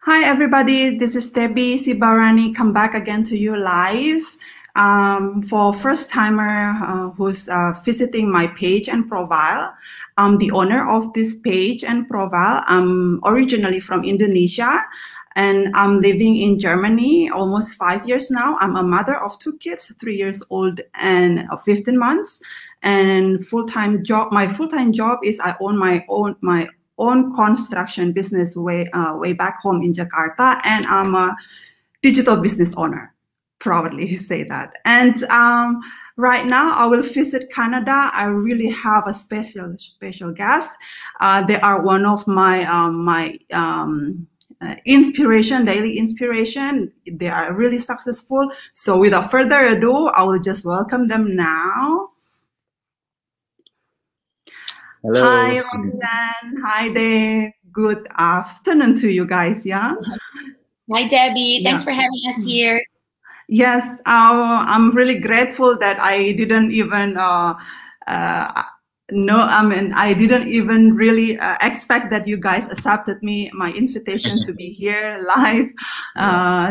Hi, everybody. This is Debbie Sibarani. Come back again to you live. For first timer who's visiting my page and profile, I'm the owner of this page and profile. I'm originally from Indonesia and I'm living in Germany almost 5 years now. I'm a mother of 2 kids, 3 years old and 15 months. And full-time job. My full-time job is I own my own construction business way back home in Jakarta, and I'm a digital business owner. Proudly say that. And right now I will visit Canada. I really have a special guest. They are one of my inspiration, daily inspiration. They are really successful. So without further ado, I will just welcome them now. Hello. Hi, Roxanne. Hi there. Good afternoon to you guys. Yeah. Hi, Debbie. Thanks for having us here. Yes, I'm really grateful that I didn't even I didn't even really expect that you guys accepted my invitation to be here live.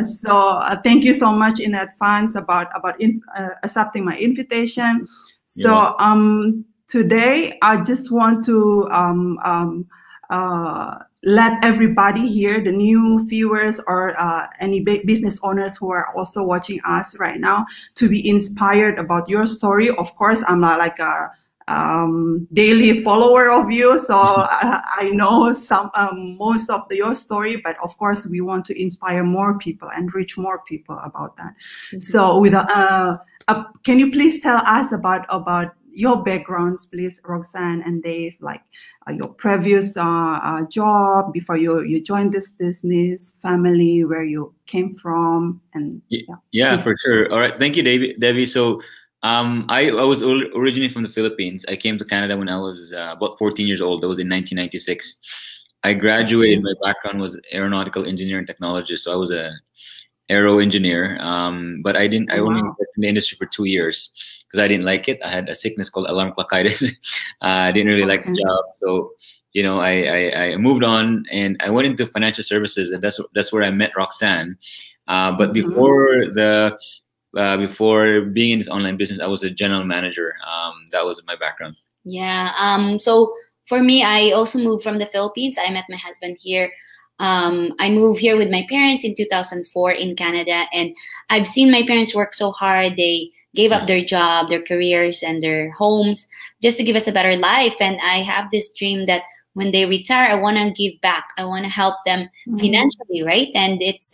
So thank you so much in advance about accepting my invitation. So today I just want to let everybody here, the new viewers or any business owners who are also watching us right now, to be inspired about your story. Of course, I'm not like a daily follower of you, so I know most of your story, but of course we want to inspire more people and reach more people about that. So with can you please tell us about your backgrounds, please, Roxanne and Dave, like your previous job before you joined this business, family, where you came from, and yeah, for sure. All right, thank you, Debbie. So I was originally from the Philippines. I came to Canada when I was about 14 years old. That was in 1996. I graduated. My background was aeronautical engineering technologist, so I was a aero engineer. But I only worked in the industry for 2 years because I didn't like it. I had a sickness called alarm clockitis. I didn't really like the job, so I moved on and I went into financial services, and that's where I met Roxanne. But before being in this online business, I was a general manager. That was my background. Yeah. So for me, I also moved from the Philippines. I met my husband here. I moved here with my parents in 2004 in Canada, and I've seen my parents work so hard. They gave up their job, their careers, and their homes just to give us a better life. And I have this dream that when they retire, I want to give back. I want to help them financially, right? And it's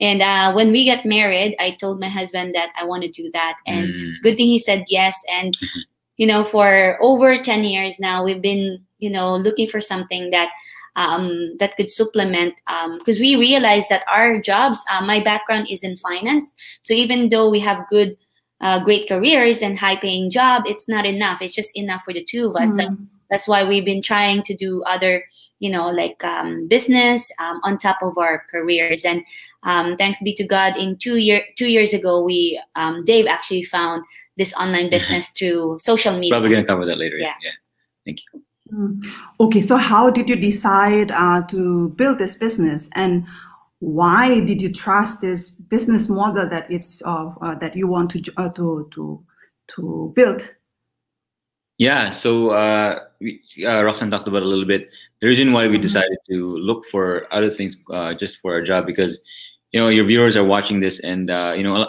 when we got married, I told my husband that I want to do that, and good thing he said yes. And for over 10 years now, we've been looking for something that that could supplement, because we realized that our jobs, my background is in finance, so even though we have great careers and high-paying job, it's not enough. It's just enough for the two of us. So that's why we've been trying to do other, business on top of our careers. And thanks be to God, in 2 years ago, Dave actually found this online business through social media. Probably gonna cover that later. Yeah. Thank you. Okay, so how did you decide to build this business, and why did you trust this business model that it's that you want to build? Yeah, so Roxanne talked about it a little bit. The reason why we decided to look for other things just for our job, because your viewers are watching this, and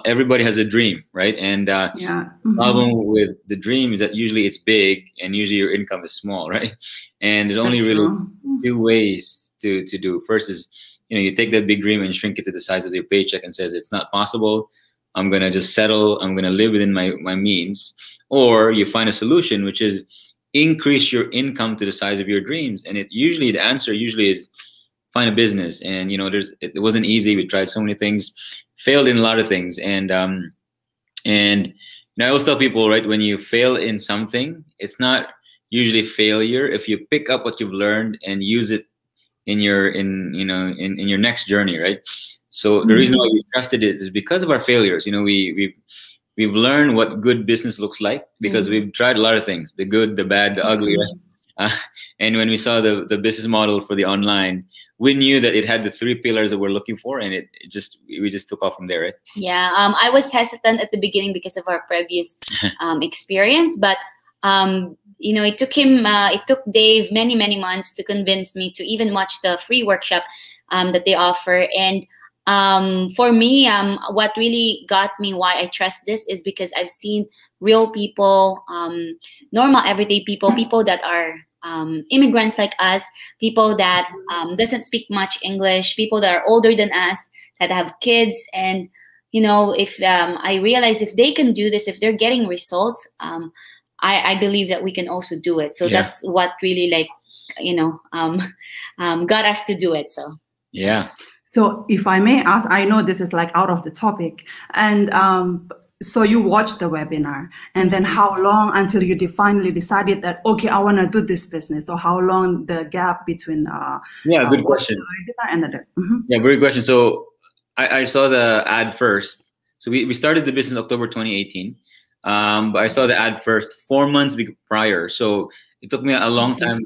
everybody has a dream, right? And the problem with the dream is that usually it's big, and usually your income is small, right? And there's only really 2 ways to do. First is you take that big dream and shrink it to the size of your paycheck and says it's not possible. I'm gonna just settle. I'm gonna live within my means. Or you find a solution, which is increase your income to the size of your dreams. And the answer usually is find a business. And it wasn't easy. We tried so many things, failed in a lot of things. And I always tell people, right, when you fail in something, it's not usually failure if you pick up what you've learned and use it in your next journey, right? So the reason why we trusted it is because of our failures. We've learned what good business looks like because we've tried a lot of things, the good, the bad, the ugly. Right? And when we saw the business model for the online, we knew that it had the 3 pillars that we're looking for, and we just took off from there, right? Yeah, I was hesitant at the beginning because of our previous experience, but you know, it took Dave many months to convince me to even watch the free workshop that they offer. And for me, what really got me why I trust this is because I've seen real people, normal everyday people that are immigrants like us, people that doesn't speak much English, people that are older than us, that have kids. And you know, if I realize if they can do this, if they're getting results, I believe that we can also do it. So that's what really, like, you know, got us to do it. So yeah. So if I may ask, I know this is like out of the topic, and so you watched the webinar, and then how long until you finally decided that, okay, I want to do this business? Or how long the gap between good question. The webinar and the Yeah, very question. So I saw the ad first. So we started the business October 2018. But I saw the ad first 4 months prior. So it took me a long time.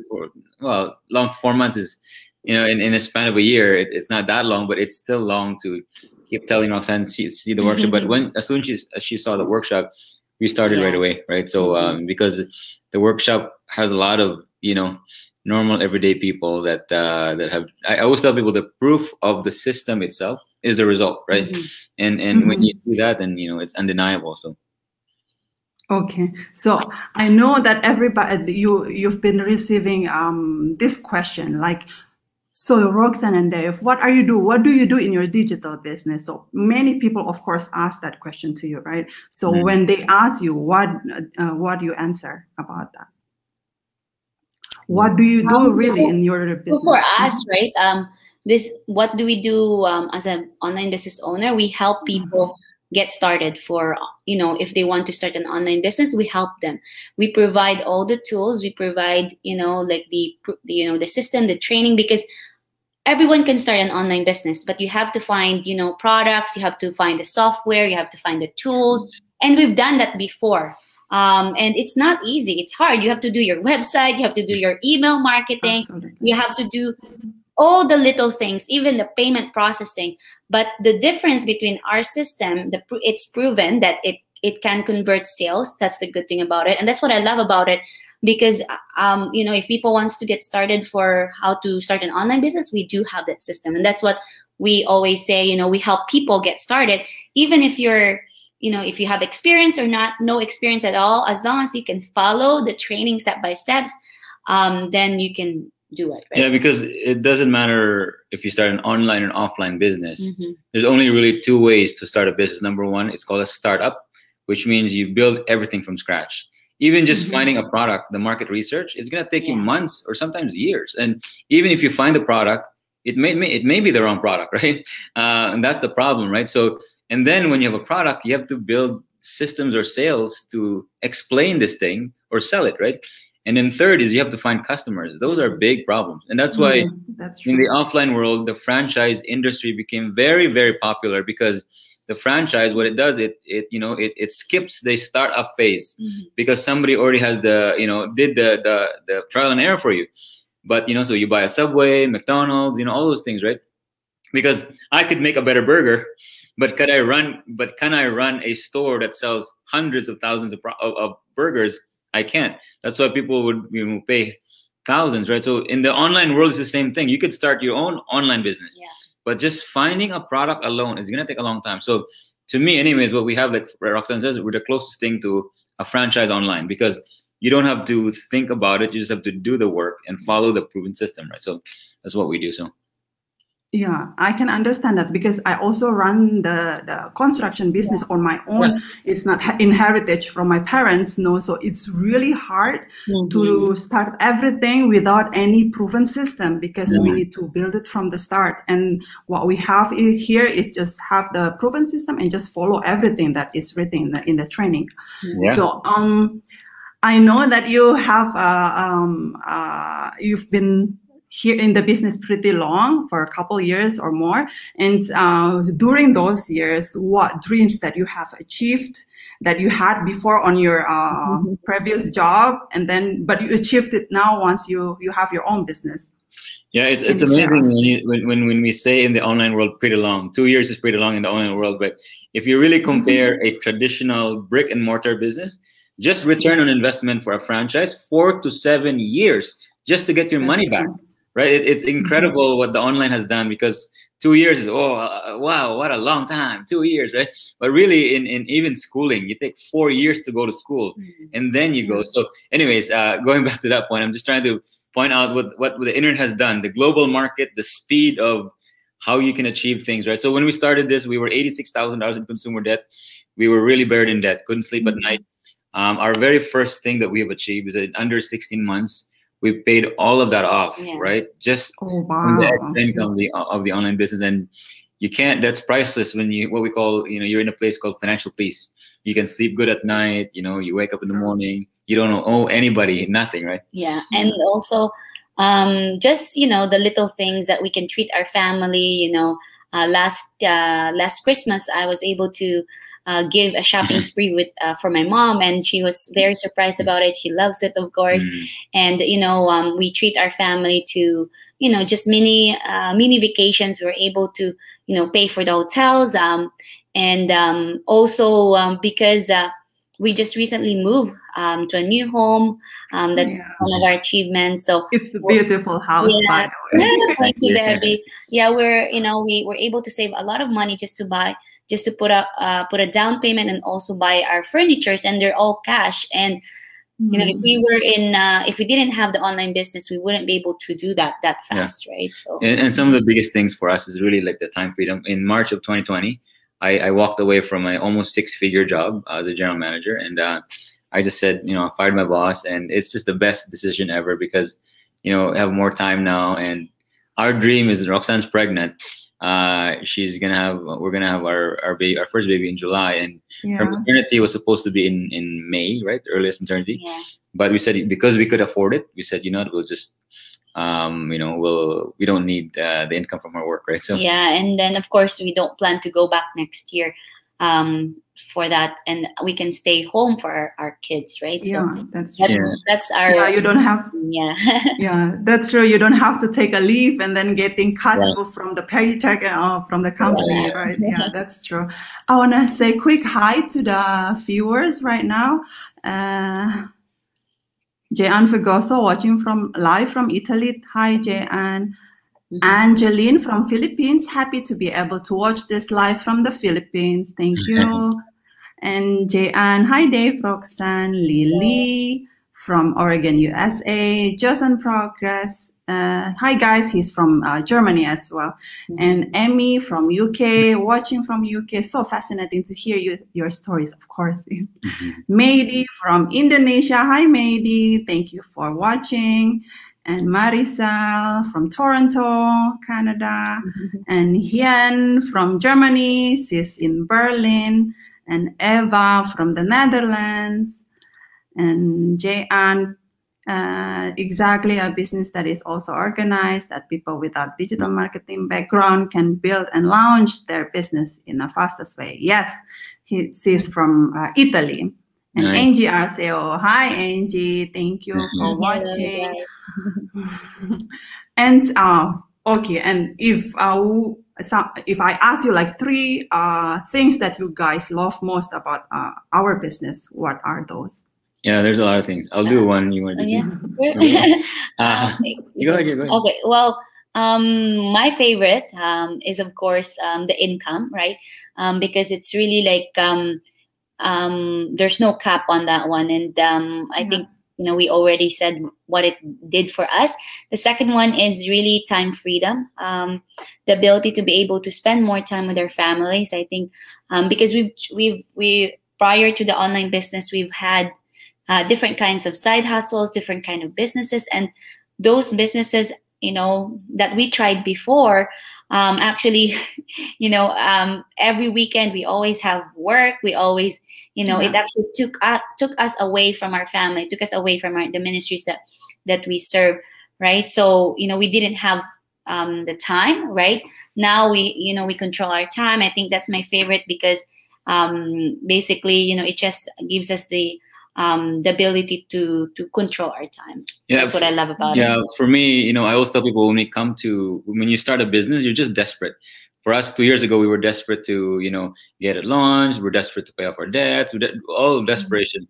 4 months is, you know, in a span of a year, it's not that long, but it's still long to keep telling Roxanne see the workshop. But as soon as she saw the workshop, we started right away, right? So because the workshop has a lot of, you know, normal everyday people that have. I always tell people the proof of the system itself is the result, right? And when you do that, then, you know, it's undeniable. So. Okay, so I know that everybody, you've been receiving this question, like, so Roxanne and Dave, what do you do in your digital business? So many people, of course, ask that question to you, right? So when they ask you, what do you answer about that? What do you do really in your business? For us, right? What do we do as an online business owner? We help people get started for, you know, if they want to start an online business, we help them. We provide all the tools. We provide, you know, like the system, the training, because everyone can start an online business, but you have to find, you know, products, you have to find the software, you have to find the tools. And we've done that before. And it's not easy. It's hard. You have to do your website. You have to do your email marketing. Absolutely. You have to do all the little things, even the payment processing. But the difference between our system, it's proven that it can convert sales. That's the good thing about it. And that's what I love about it, because, you know, if people wants to get started for how to start an online business, we do have that system. And that's what we always say, you know, we help people get started, even if you're, you know, if you have experience or no experience at all, as long as you can follow the training step by steps, then you can do it, right? Yeah, because it doesn't matter if you start an online and offline business. There's only really 2 ways to start a business. Number one, it's called a startup, which means you build everything from scratch. Even just finding a product, the market research, it's going to take you months or sometimes years. And even if you find the product, it may be the wrong product, right? And that's the problem, right? So, and then when you have a product, you have to build systems or sales to explain this thing or sell it, right? And then third is you have to find customers. Those are big problems. And that's why in the offline world, the franchise industry became very, very popular, because the franchise, what it does, it skips the startup phase, because somebody already has did the trial and error for you. But, you know, so you buy a Subway, McDonald's, you know, all those things, right? Because I could make a better burger, but can I run a store that sells hundreds of thousands of burgers? I can't. That's why people would, you know, pay thousands, right? So in the online world, it's the same thing. You could start your own online business, but just finding a product alone is going to take a long time. So to me, anyways, what we have, like Roxanne says, we're the closest thing to a franchise online, because you don't have to think about it. You just have to do the work and follow the proven system, right? So that's what we do. So. Yeah, I can understand that, because I also run the construction business on my own. It's not inherited from my parents, no. So it's really hard to start everything without any proven system, because we need to build it from the start. And what we have here is just have the proven system and just follow everything that is written in the training. So I know that you have you've been here in the business pretty long, for a couple years or more. And during those years, what dreams that you have achieved, that you had before on your previous job, and then but you achieved it now once you have your own business. Yeah, it's amazing when we say in the online world pretty long. 2 years is pretty long in the online world, but if you really compare a traditional brick and mortar business, just return on investment for a franchise, 4 to 7 years just to get your money back, right? It's incredible what the online has done, because 2 years is wow, what a long time, 2 years, right? But really, in even schooling, you take 4 years to go to school, and then you go. So, anyways, going back to that point, I'm just trying to point out what the internet has done, the global market, the speed of how you can achieve things, right? So when we started this, we were $86,000 in consumer debt. We were really buried in debt, couldn't sleep at night. Our very first thing that we have achieved is that in under 16 months, we paid all of that off, right? Just from the extra income of the online business. And you can't, that's priceless when you, what we call, you're in a place called financial peace. You can sleep good at night, you wake up in the morning, you don't owe anybody nothing, right? Yeah. And also just, the little things that we can treat our family, last Christmas, I was able to give a shopping spree with for my mom, and she was very surprised about it. She loves it, of course. And we treat our family to just mini vacations. We're able to pay for the hotels, and also because we just recently moved to a new home. That's one of our achievements. So it's a beautiful house, by the way. Thank you, Debbie. Yeah, we were able to save a lot of money just to put a down payment and also buy our furnitures, and they're all cash. And if we didn't have the online business, we wouldn't be able to do that fast, right? So and some of the biggest things for us is really like the time freedom. In March of 2020, I walked away from my almost 6-figure job as a general manager, and I just said, I fired my boss, and it's just the best decision ever, because I have more time now, and our dream is Roxanne's pregnant. We're gonna have our baby, our first baby, in July, and her maternity was supposed to be in May, right? The earliest maternity. Yeah. But we said, because we could afford it, we said, we'll just we don't need the income from our work, right? So and then of course we don't plan to go back next year for that, and we can stay home for our kids, right? So that's our you don't have that's true. You don't have to take a leave and then getting cut from the paycheck from the company, right? Yeah, that's true. I want to say quick hi to the viewers right now. Jean Figoso watching live from Italy. Hi, Jean. Angeline from Philippines. Happy to be able to watch this live from the Philippines. Thank you. And Jean. Hi, Dave, Roxanne, Lily from Oregon, USA. Just in progress. Hi, guys. He's from Germany as well. And Emmy from UK, watching from UK. So fascinating to hear your stories, of course. Mady from Indonesia. Hi, Mady. Thank you for watching. And Marisol from Toronto, Canada. And Hien from Germany. She's in Berlin. And Eva from the Netherlands. And Jayan, exactly, a business that is also organized, that people without digital marketing background can build and launch their business in the fastest way. Yes, she's from Italy. And Angie Arceo. Hi, Angie. Thank you for watching. And okay, and if I ask you like 3 things that you guys love most about our business, what are those? Yeah, there's a lot of things. I'll do one. You want to do You go ahead. Okay. Well, my favorite is of course the income, right? Because it's really like there's no cap on that one, and I think we already said what it did for us. The second one is really time freedom, the ability to be able to spend more time with our families. I think because we prior to the online business, we've had different kinds of side hustles, different kind of businesses, and those businesses, that we tried before, actually, every weekend we always have work. We always, it actually took us away from our family, took us away from the ministries that we serve, right? So, we didn't have the time, right? Now we control our time. I think that's my favorite, because basically, you know, it just gives us the ability to control our time. Yeah, that's what I love about it. Yeah, for me, you know, I always tell people when you start a business, you're just desperate. For us, 2 years ago, we were desperate to, you know, get it launched. We're desperate to pay off our debts. All desperation.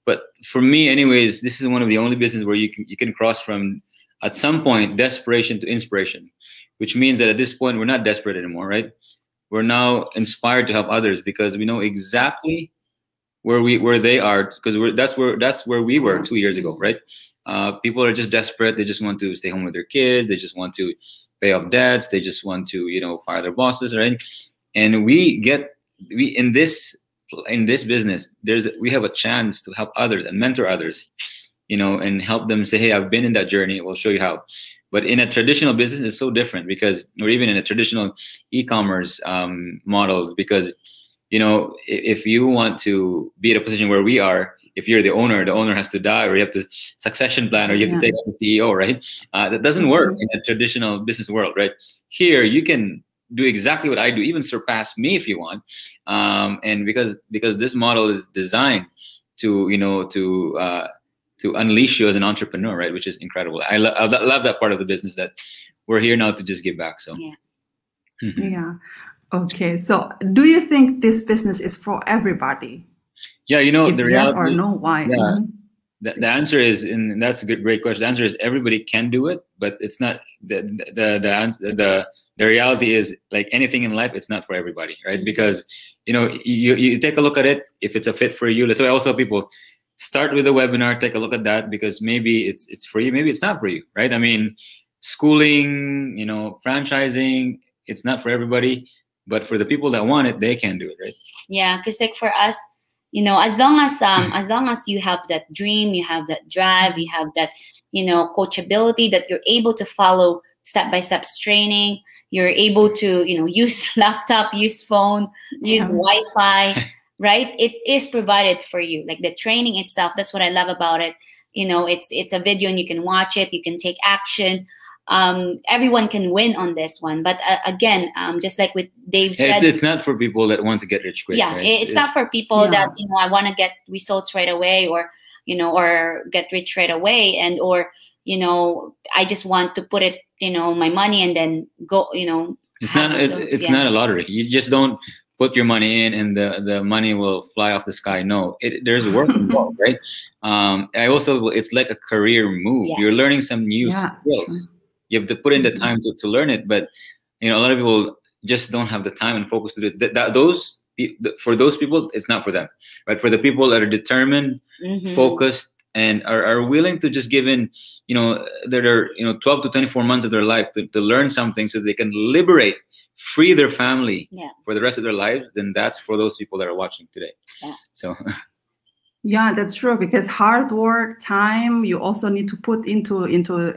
But for me, anyways, this is one of the only business where you can cross from, at some point, desperation to inspiration, which means that at this point we're not desperate anymore, right? We're now inspired to help others because we know exactly where they are, because that's where we were 2 years ago, right? People are just desperate. They just want to stay home with their kids. They just want to pay off debts. They just want to, you know, fire their bosses, right? And we in this business, we have a chance to help others and mentor others, you know, and help them say, hey, I've been in that journey. We'll show you how. But in a traditional business, it's so different because, or even in a traditional e-commerce models, because, you know, if you want to be at a position where we are, if you're the owner has to die, or you have to succession plan, or you have to take up the CEO, right? That doesn't work in a traditional business world, right? Here, you can do exactly what I do, even surpass me if you want. And because this model is designed to, you know, to unleash you as an entrepreneur, right? Which is incredible. I love that part of the business, that we're here now to just give back. So yeah. Yeah. Okay. So do you think this business is for everybody? Yeah, you know, if the yes reality, or no, why? Yeah, the answer is, and that's a great question. The answer is everybody can do it, but it's not the reality is, like anything in life, it's not for everybody, right? Because, you know, you take a look at it. If it's a fit for you, so I also tell people, start with a webinar, take a look at that, because maybe it's for you, maybe it's not for you, right? I mean, schooling, you know, franchising, it's not for everybody, but for the people that want it, they can do it, right? Yeah, because like for us, you know, as long as you have that dream, you have that drive, you have that, you know, coachability, that you're able to follow step-by-step training, you're able to, you know, use laptop, use phone, use Wi-Fi, right? It is provided for you. Like the training itself, that's what I love about it. You know, it's a video and you can watch it, you can take action. Everyone can win on this one, but again, just like with Dave said, it's not for people that want to get rich quick. Yeah, right? It's not for people that, you know, I want to get results right away, or, you know, or get rich right away, and or, you know, I just want to put it, you know, my money and then go, you know. It's not a lottery. You just don't put your money in and the money will fly off the sky. No, there's work involved, right? It's like a career move. You're learning some new skills. You have to put in the time to learn it, but, you know, a lot of people just don't have the time and focus to do it. For those people, it's not for them. But for the people that are determined, focused, and are willing to just give in, you know, that are, you know, 12 to 24 months of their life to learn something so they can free their family for the rest of their lives, then that's for those people that are watching today. Yeah. So. Yeah, that's true, because hard work, time, you also need to put into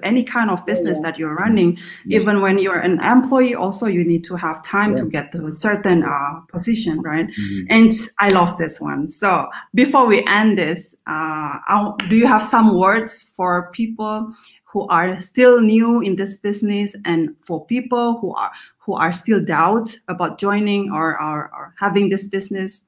any kind of business that you're running. Even when you're an employee, also you need to have time to get to a certain position, right? And I love this one. So before we end this, do you have some words for people who are still new in this business, and for people who are still doubt about joining or having this business?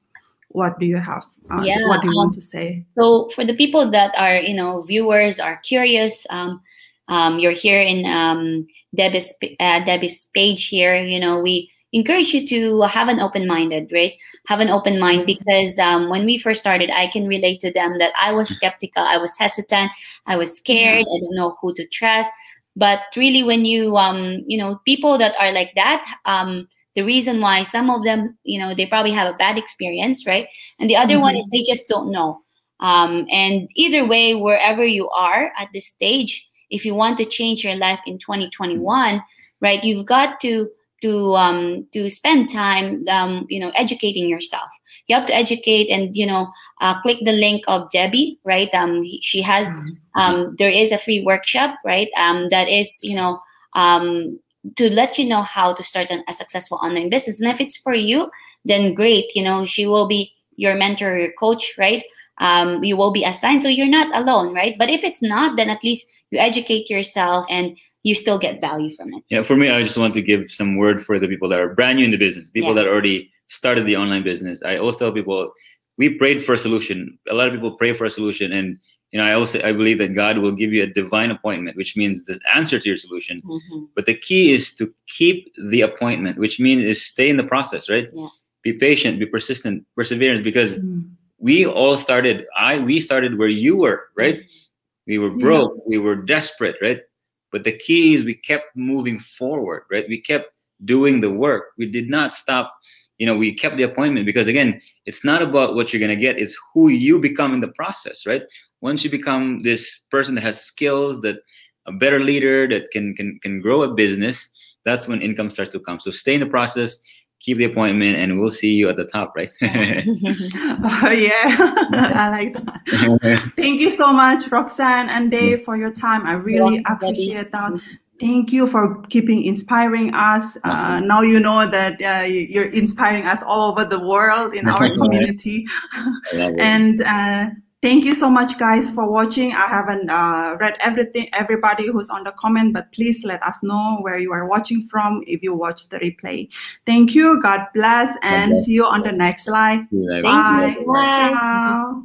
What do you have? What do you want to say? So for the people that are, you know, viewers are curious, you're here in Debbie's page here. You know, we encourage you to have an open-minded, right? Have an open mind, because when we first started, I can relate to them that I was skeptical, I was hesitant, I was scared, I don't know who to trust. But really, when you you know, people that are like that, the reason why some of them, you know, they probably have a bad experience, right? And the other one is they just don't know. And either way, wherever you are at this stage, if you want to change your life in 2021, right, you've got to spend time, you know, educating yourself. You have to educate, and, you know, click the link of Debbie, right? She has, there is a free workshop, right? That is, you know, to let you know how to start a successful online business. And if it's for you, then great. You know, she will be your mentor, your coach, right? You will be assigned, so you're not alone, right? But if it's not, then at least you educate yourself and you still get value from it. Yeah, for me, I just want to give some word for the people that are brand new in the business, people that are already started the online business. I always tell people, we prayed for a solution. A lot of people pray for a solution, and I believe that God will give you a divine appointment, which means the answer to your solution. But the key is to keep the appointment, which means is stay in the process, right? Yeah. Be patient, be persistent, perseverance, because we all started. We started where you were, right? We were broke, we were desperate, right? But the key is we kept moving forward, right? We kept doing the work. We did not stop. We kept the appointment, because again, it's not about what you're gonna get, it's who you become in the process, right? Once you become this person that has skills, that a better leader, that can grow a business, that's when income starts to come. So stay in the process, keep the appointment, and we'll see you at the top, right? Oh, yeah. I like that. Thank you so much, Roxanne and Dave, for your time. I really appreciate that. Thank you for keeping inspiring us. Now you know that you're inspiring us all over the world in our community. And thank you so much, guys, for watching. I haven't read everybody who's on the comment, but please let us know where you are watching from if you watch the replay. Thank you. God bless, and see you on the next slide. Bye. Bye. Bye. Ciao.